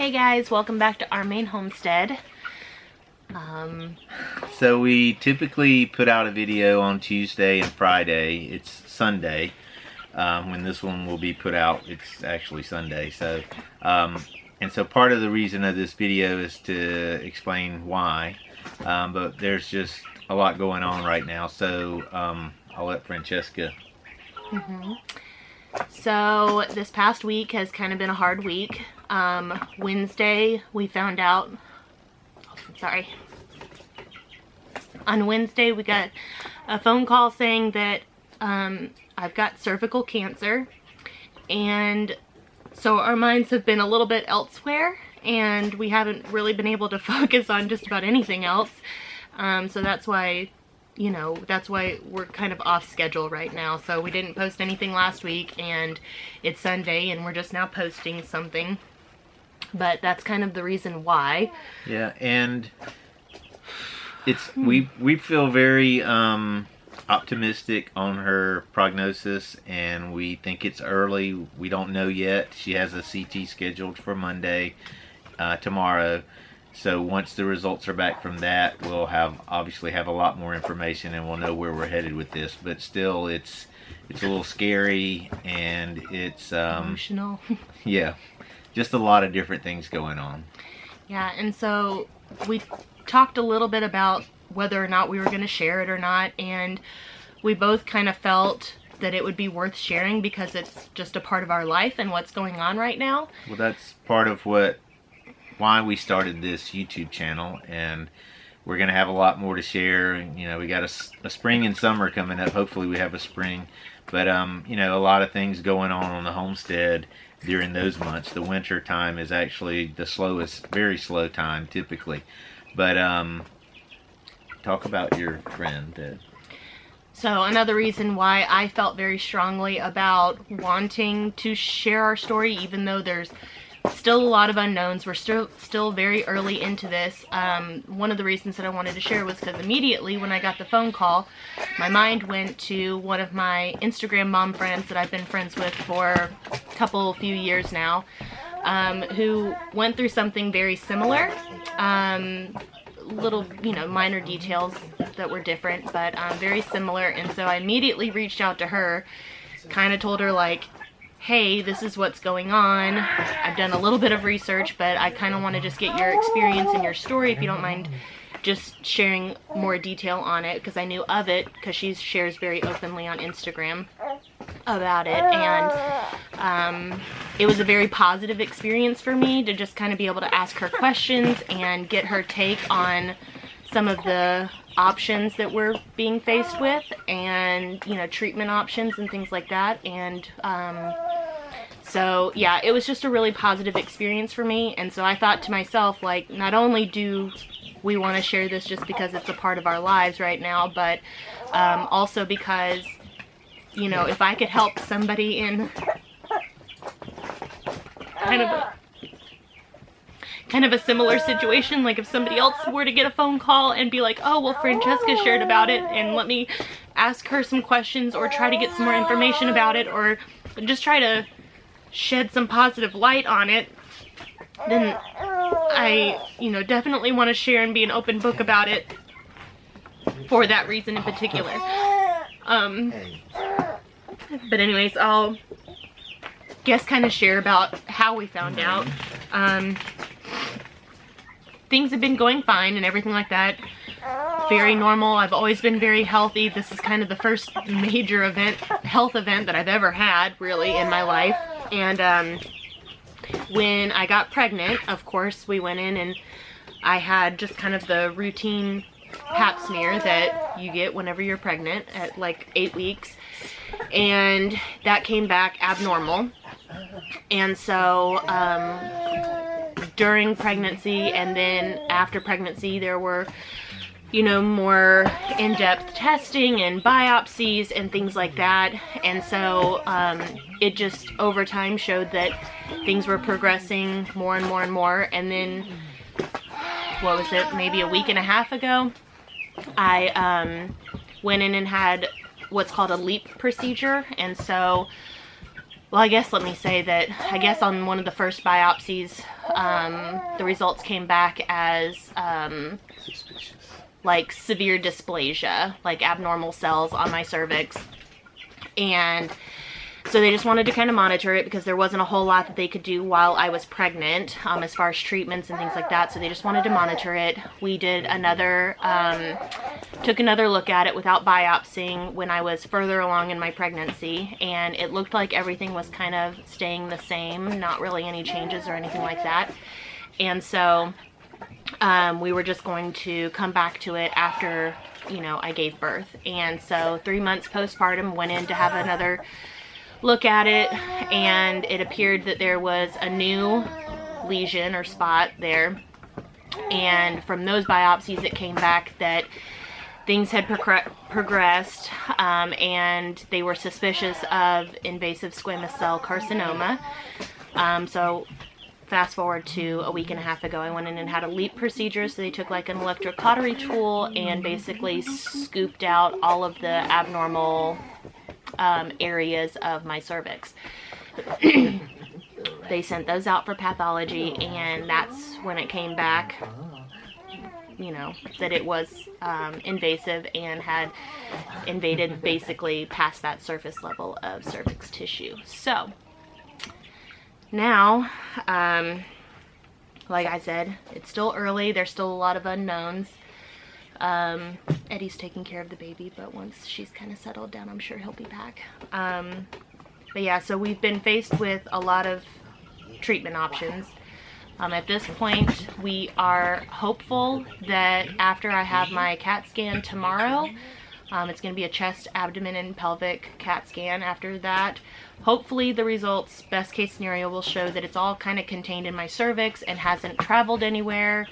Hey guys, welcome back to Our Maine Homestead. So we typically put out a video on Tuesday and Friday. It's Sunday when this one will be put out. It's actually Sunday. So and so part of the reason of this video is to explain why. But there's just a lot going on right now. So I'll let Francesca. So this past week has kind of been a hard week. Wednesday we found out, on Wednesday we got a phone call saying that I've got cervical cancer, and so our minds have been a little bit elsewhere and we haven't really been able to focus on just about anything else. So that's why, that's why we're kind of off schedule right now. So we didn't post anything last week, and it's Sunday and we're just now posting something. But that's kind of the reason why. Yeah, and it's we feel very optimistic on her prognosis, and we think it's early. We don't know yet. She has a CT scheduled for Monday, tomorrow. So once the results are back from that, we'll obviously have a lot more information, and we'll know where we're headed with this. But still, it's a little scary, and it's emotional. Yeah, just a lot of different things going on. Yeah, and so we talked a little bit about whether or not we were going to share it or not, and we both kind of felt that it would be worth sharing because it's just a part of our life and what's going on right now. Well, that's part of why we started this YouTube channel, and we're going to have a lot more to share. And, we got a spring and summer coming up. Hopefully we have a spring, but a lot of things going on the homestead during those months. The winter time is actually the slowest, very slow time typically. But talk about your friend. So another reason why I felt very strongly about wanting to share our story, even though there's still a lot of unknowns, we're still very early into this. One of the reasons that I wanted to share was because immediately when I got the phone call, my mind went to one of my Instagram mom friends that I've been friends with for a few years now, who went through something very similar. Little, minor details that were different, but very similar. And so I immediately reached out to her, kind of told her like, hey, this is what's going on. I've done a little bit of research, but I kind of want to just get your experience and your story, if you don't mind just sharing more detail on it, because I knew of it because she shares very openly on Instagram about it. And it was a very positive experience for me to just kind of be able to ask her questions and get her take on some of the options that we're being faced with, and treatment options and things like that. And so yeah, it was just a really positive experience for me. And so I thought to myself, like, not only do we want to share this just because it's a part of our lives right now, but also because if I could help somebody in kind of a similar situation, like if somebody else were to get a phone call and be like, oh, well, Francesca shared about it, and let me ask her some questions or try to get some more information about it, or just try to shed some positive light on it, then I, definitely want to share and be an open book about it for that reason in particular. But anyways, I'll kind of share about how we found out. Things have been going fine and everything like that. Very normal. I've always been very healthy. This is kind of the first major health event that I've ever had, really, in my life. And when I got pregnant, of course, we went in and I had just kind of the routine pap smear that you get whenever you're pregnant at like 8 weeks. And that came back abnormal. And so during pregnancy and then after pregnancy, there were, more in-depth testing and biopsies and things like that. And so it just over time showed that things were progressing more and more and more. And then, what was it, maybe a week and a half ago, I went in and had what's called a LEAP procedure. And so well, I guess let me say that, I guess on one of the first biopsies, the results came back as Suspicious. like severe dysplasia, like abnormal cells on my cervix. And so they just wanted to kind of monitor it because there wasn't a whole lot that they could do while I was pregnant, as far as treatments and things like that. So they just wanted to monitor it. We did another, took another look at it without biopsying when I was further along in my pregnancy, and it looked like everything was kind of staying the same, not really any changes or anything like that. And so we were just going to come back to it after, you know, I gave birth. And so 3 months postpartum, went in to have another look at it, and it appeared that there was a new lesion or spot there. And from those biopsies, it came back that things had progressed, and they were suspicious of invasive squamous cell carcinoma. So fast forward to a week and a half ago, I went in and had a LEAP procedure. So they took like an electrocautery tool and basically scooped out all of the abnormal areas of my cervix. They sent those out for pathology, and that's when it came back, you know, that it was invasive and had invaded basically past that surface level of cervix tissue. So now, like I said, it's still early. There's still a lot of unknowns. Eddie's taking care of the baby, but once she's kind of settled down, I'm sure he'll be back. But yeah, so we've been faced with a lot of treatment options. At this point, we are hopeful that after I have my CAT scan tomorrow, it's going to be a chest, abdomen, and pelvic CAT scan. After that, hopefully the results, best case scenario, will show that it's all kind of contained in my cervix and hasn't traveled anywhere.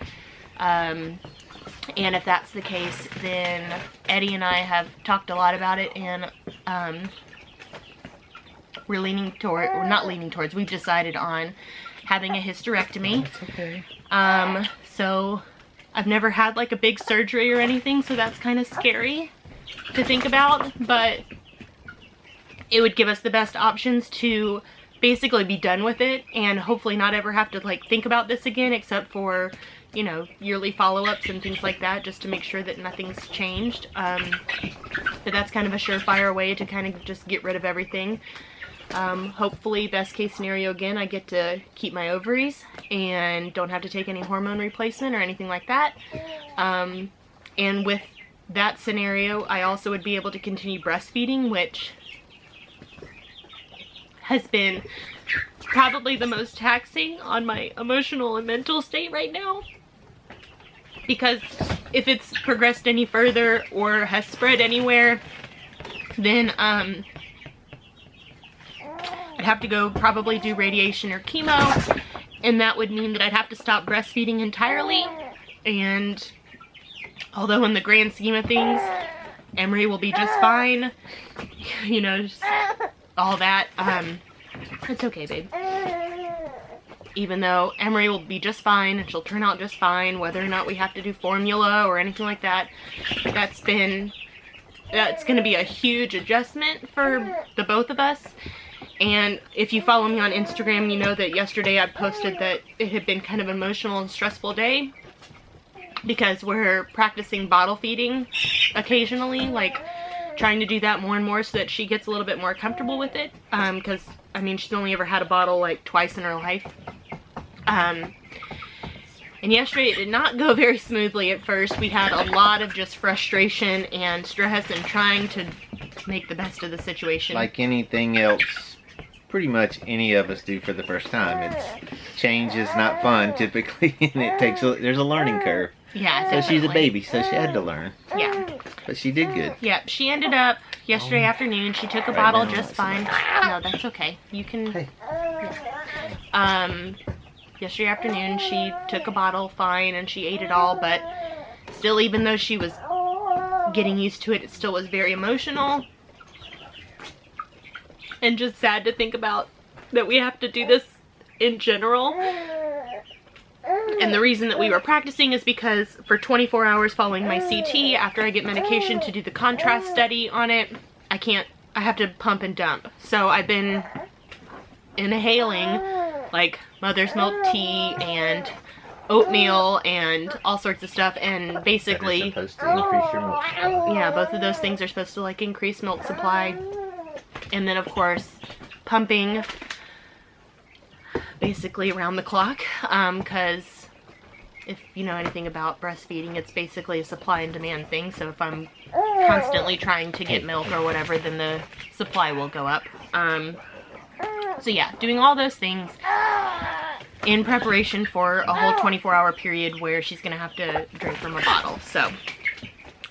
And if that's the case, then Eddie and I have talked a lot about it, and we're leaning toward, or not leaning towards, we've decided on having a hysterectomy. Okay. So I've never had like a big surgery or anything, so that's kind of scary to think about, but it would give us the best options to basically be done with it and hopefully not ever have to like think about this again, except for, you know, yearly follow-ups and things like that, just to make sure that nothing's changed. But that's kind of a surefire way to kind of just get rid of everything. Hopefully, best case scenario, again, I get to keep my ovaries and don't have to take any hormone replacement or anything like that. And with that scenario, I also would be able to continue breastfeeding, which has been probably the most taxing on my emotional and mental state right now. Because if it's progressed any further or has spread anywhere, then I'd have to go probably do radiation or chemo, and that would mean that I'd have to stop breastfeeding entirely. And although in the grand scheme of things, Emery will be just fine, you know, just all that, it's okay, babe. Even though Emery will be just fine and she'll turn out just fine, whether or not we have to do formula or anything like that, that's going to be a huge adjustment for the both of us. And if you follow me on Instagram, you know that yesterday I posted that it had been kind of an emotional and stressful day because we're practicing bottle feeding occasionally, like trying to do that more and more so that she gets a little bit more comfortable with it, because I mean, she's only ever had a bottle like twice in her life. And yesterday it did not go very smoothly at first. We had a lot of just frustration and stress and trying to make the best of the situation. Like anything else, pretty much any of us do for the first time. Change is not fun typically, and there's a learning curve. Yeah, so definitely. she's a baby, so she had to learn. Yeah. But she did good. Yeah, she ended up yesterday afternoon. She took a bottle just fine. No, that's okay. You can. Hey. Yeah. Yesterday afternoon she took a bottle fine and she ate it all, but still, even though she was getting used to it, it still was very emotional and just sad to think about that we have to do this in general. And the reason that we were practicing is because for 24 hours following my CT, after I get medication to do the contrast study on it, I have to pump and dump. So I've been inhaling like mother's milk tea and oatmeal and all sorts of stuff, and basically That is supposed to increase your milk supply. yeah, both of those things are supposed to like increase milk supply. And then of course pumping basically around the clock, because if you know anything about breastfeeding, it's basically a supply and demand thing. So if I'm constantly trying to get milk or whatever, then the supply will go up. So yeah, doing all those things in preparation for a whole 24-hour period where she's gonna have to drink from a bottle. So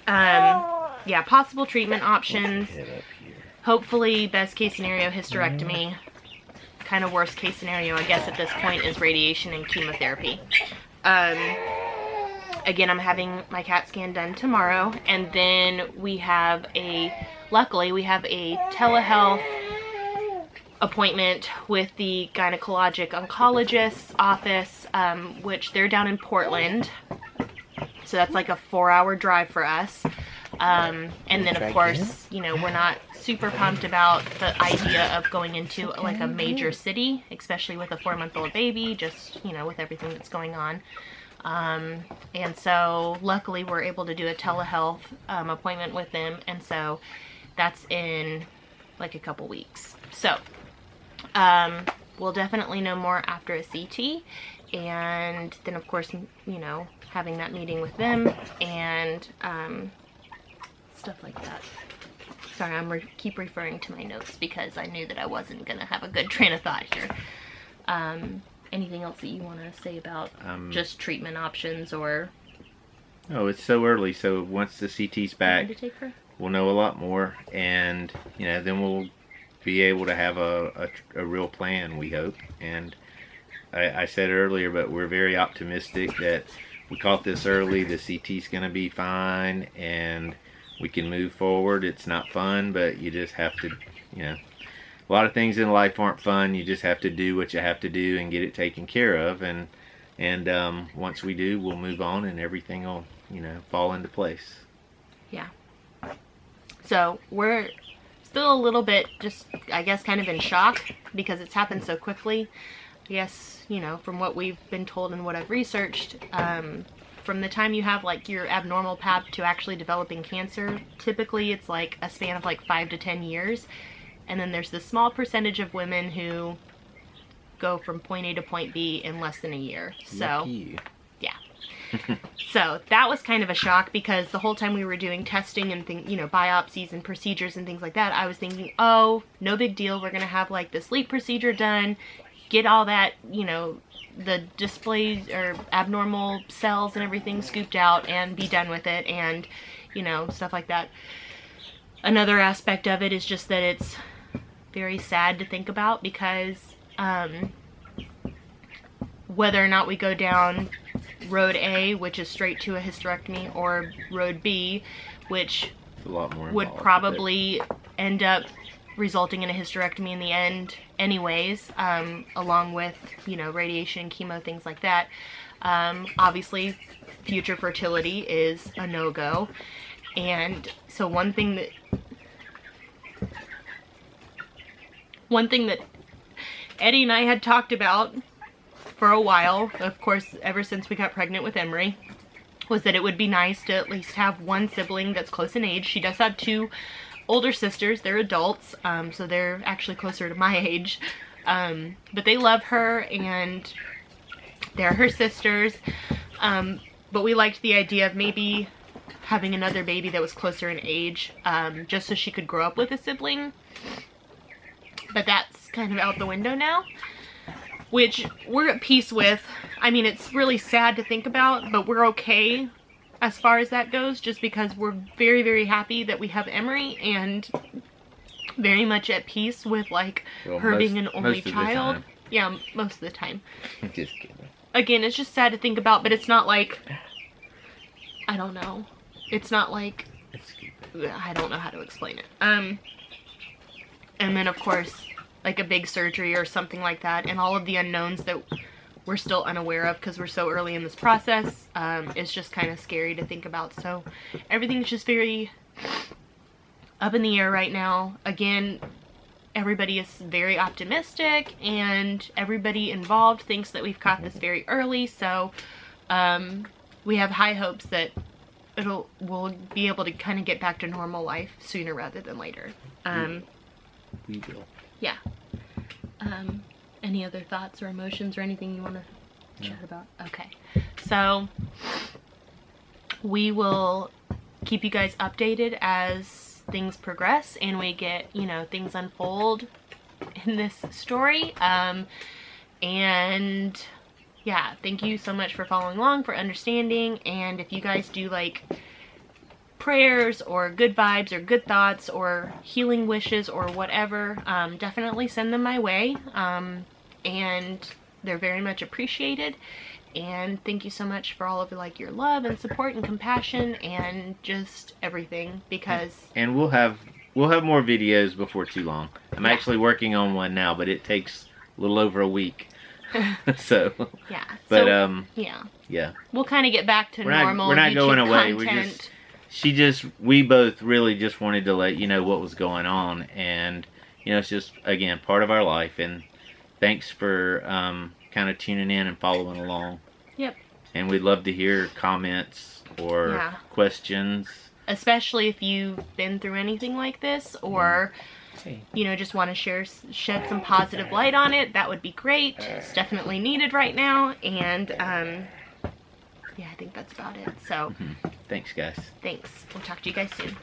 yeah, possible treatment options. Hopefully, best case scenario, hysterectomy. Kind of worst case scenario, I guess, at this point is radiation and chemotherapy. Again, I'm having my CAT scan done tomorrow, and then luckily we have a telehealth appointment with the gynecologic oncologist's office, which they're down in Portland. So that's like a 4-hour drive for us. And then of course, you know, we're not super pumped about the idea of going into like a major city, especially with a 4-month-old baby, just, you know, with everything that's going on. And so luckily we're able to do a telehealth appointment with them, and so that's in like a couple weeks. So we'll definitely know more after a CT, and then of course, you know, having that meeting with them and stuff like that. Sorry, I'm keep referring to my notes because I knew that I wasn't gonna have a good train of thought here. Anything else that you want to say about just treatment options or? Oh, it's so early. So once the CT's back, we'll know a lot more, and you know, then we'll be able to have a real plan, we hope. And I said earlier, but we're very optimistic that we caught this early. The CT's going to be fine, and we can move forward. It's not fun, but you just have to, you know, a lot of things in life aren't fun. You just have to do what you have to do and get it taken care of. And once we do, we'll move on, and everything will, you know, fall into place. Yeah. So we're still a little bit just, I guess, kind of in shock because it's happened so quickly. I guess, you know, from what we've been told and what I've researched, from the time you have like your abnormal pap to actually developing cancer, typically it's like a span of like 5 to 10 years. And then there's this small percentage of women who go from point A to point B in less than a year. So, yeah. So that was kind of a shock because the whole time we were doing testing and you know, biopsies and procedures and things like that, I was thinking, oh, no big deal. We're going to have like this LEEP procedure done, get all that, you know, the displays or abnormal cells and everything scooped out and be done with it, and, you know, stuff like that. Another aspect of it is just that it's very sad to think about because whether or not we go down road A, which is straight to a hysterectomy, or road B, which a lot more would probably end up resulting in a hysterectomy in the end anyways, along with, you know, radiation, chemo, things like that. Obviously, future fertility is a no-go. And so one thing that Eddie and I had talked about for a while, of course, ever since we got pregnant with Emery, was that it would be nice to at least have one sibling that's close in age. She does have 2 older sisters. They're adults, so they're actually closer to my age. But they love her, and they're her sisters. But we liked the idea of maybe having another baby that was closer in age, just so she could grow up with a sibling. But that's kind of out the window now, which we're at peace with. I mean, it's really sad to think about, but we're okay as far as that goes, just because we're very, very happy that we have Emery, and very much at peace with, like, her being an only child. Yeah, most of the time. Just kidding. Again, it's just sad to think about, but it's not like, I don't know. It's not like, I don't know how to explain it. And then, of course, like a big surgery or something like that, and all of the unknowns that we're still unaware of because we're so early in this process, is just kind of scary to think about. So everything's just very up in the air right now. Again, everybody is very optimistic, and everybody involved thinks that we've caught this very early. So we have high hopes that we'll be able to kind of get back to normal life sooner rather than later. We will. Yeah. Any other thoughts or emotions or anything you want to chat about? Okay. So we will keep you guys updated as things progress and we get, you know, things unfold in this story. And yeah, thank you so much for following along, for understanding. And if you guys do like prayers or good vibes or good thoughts or healing wishes or whatever, definitely send them my way. And they're very much appreciated. And thank you so much for all of like your love and support and compassion and just everything, because and we'll have more videos before too long. I'm actually working on one now, but it takes a little over a week. So yeah, but so, yeah, we'll kind of get back to normal. We're not YouTube going away. content. We both really just wanted to let you know what was going on, and you know, it's just again part of our life. And thanks for kind of tuning in and following along. Yep. And we'd love to hear comments or questions, especially if you've been through anything like this, or you know, just want to shed some positive light on it. That would be great. It's definitely needed right now. And yeah, I think that's about it. So thanks, guys. Thanks. We'll talk to you guys soon.